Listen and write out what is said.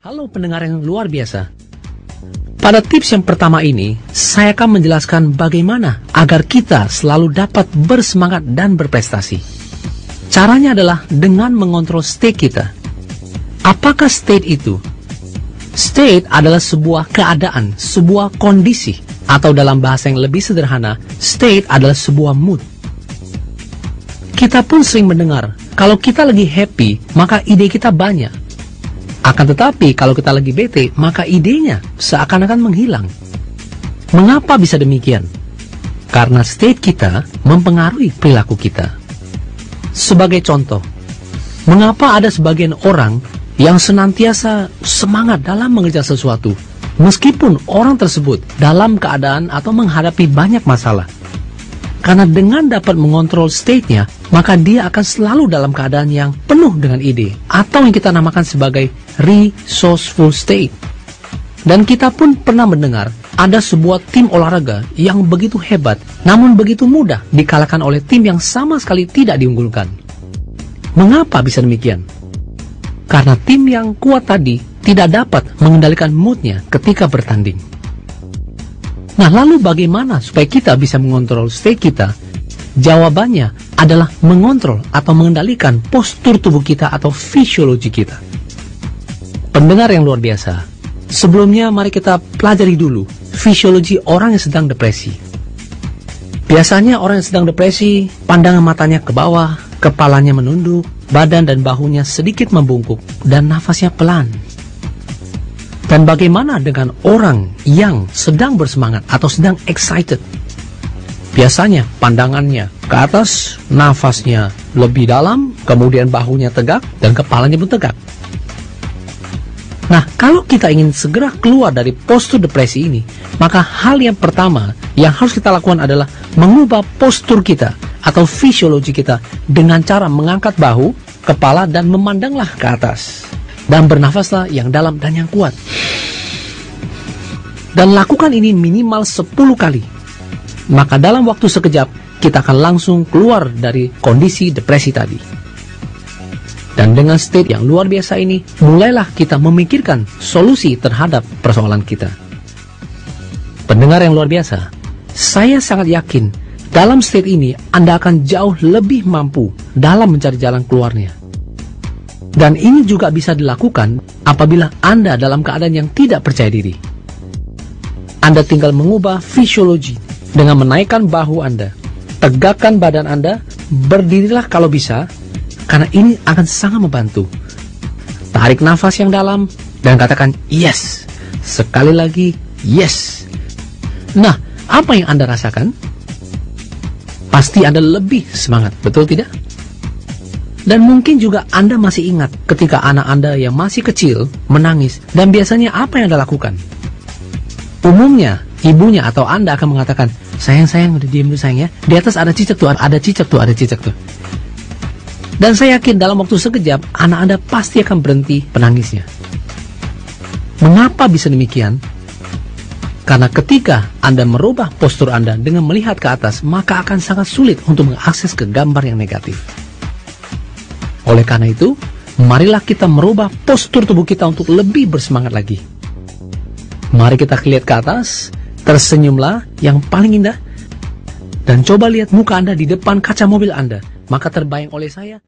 Halo pendengar yang luar biasa. Pada tips yang pertama ini, saya akan menjelaskan bagaimana agar kita selalu dapat bersemangat dan berprestasi. Caranya adalah dengan mengontrol state kita. Apakah state itu? State adalah sebuah keadaan, sebuah kondisi, atau dalam bahasa yang lebih sederhana, state adalah sebuah mood. Kita pun sering mendengar, kalau kita lagi happy, maka ide kita banyak. Akan tetapi, kalau kita lagi bete, maka idenya seakan-akan menghilang. Mengapa bisa demikian? Karena state kita mempengaruhi perilaku kita. Sebagai contoh, mengapa ada sebagian orang yang senantiasa semangat dalam mengejar sesuatu, meskipun orang tersebut dalam keadaan atau menghadapi banyak masalah? Karena dengan dapat mengontrol state-nya, maka dia akan selalu dalam keadaan yang penuh dengan ide, atau yang kita namakan sebagai resourceful state. Dan kita pun pernah mendengar, ada sebuah tim olahraga yang begitu hebat, namun begitu mudah dikalahkan oleh tim yang sama sekali tidak diunggulkan. Mengapa bisa demikian? Karena tim yang kuat tadi tidak dapat mengendalikan mood-nya ketika bertanding. Nah, lalu bagaimana supaya kita bisa mengontrol state kita? Jawabannya adalah mengontrol atau mengendalikan postur tubuh kita atau fisiologi kita. Pendengar yang luar biasa, sebelumnya mari kita pelajari dulu fisiologi orang yang sedang depresi. Biasanya orang yang sedang depresi, pandangan matanya ke bawah, kepalanya menunduk, badan dan bahunya sedikit membungkuk, dan nafasnya pelan. Dan bagaimana dengan orang yang sedang bersemangat atau sedang excited? Biasanya pandangannya ke atas, nafasnya lebih dalam, kemudian bahunya tegak, dan kepalanya pun tegak. Nah, kalau kita ingin segera keluar dari postur depresi ini, maka hal yang pertama yang harus kita lakukan adalah mengubah postur kita atau fisiologi kita dengan cara mengangkat bahu, kepala, dan memandanglah ke atas. Dan bernafaslah yang dalam dan yang kuat. Dan lakukan ini minimal 10 kali. Maka dalam waktu sekejap, kita akan langsung keluar dari kondisi depresi tadi. Dan dengan state yang luar biasa ini, mulailah kita memikirkan solusi terhadap persoalan kita. Pendengar yang luar biasa, saya sangat yakin dalam state ini Anda akan jauh lebih mampu dalam mencari jalan keluarnya. Dan ini juga bisa dilakukan apabila Anda dalam keadaan yang tidak percaya diri. Anda tinggal mengubah fisiologi dengan menaikkan bahu Anda, tegakkan badan Anda, berdirilah kalau bisa, karena ini akan sangat membantu. Tarik nafas yang dalam dan katakan yes. Sekali lagi yes. Nah, apa yang Anda rasakan? Pasti Anda lebih semangat, betul tidak? Dan mungkin juga Anda masih ingat ketika anak Anda yang masih kecil menangis, dan biasanya apa yang Anda lakukan? Umumnya, ibunya atau Anda akan mengatakan, sayang, udah diam dulu sayang ya, di atas ada cicak tuh, ada cicak tuh. Dan saya yakin dalam waktu sekejap, anak Anda pasti akan berhenti penangisnya. Mengapa bisa demikian? Karena ketika Anda merubah postur Anda dengan melihat ke atas, maka akan sangat sulit untuk mengakses ke gambar yang negatif. Oleh karena itu, marilah kita merubah postur tubuh kita untuk lebih bersemangat lagi. Mari kita lihat ke atas, tersenyumlah yang paling indah, dan coba lihat muka Anda di depan kaca mobil Anda, maka terbayang oleh saya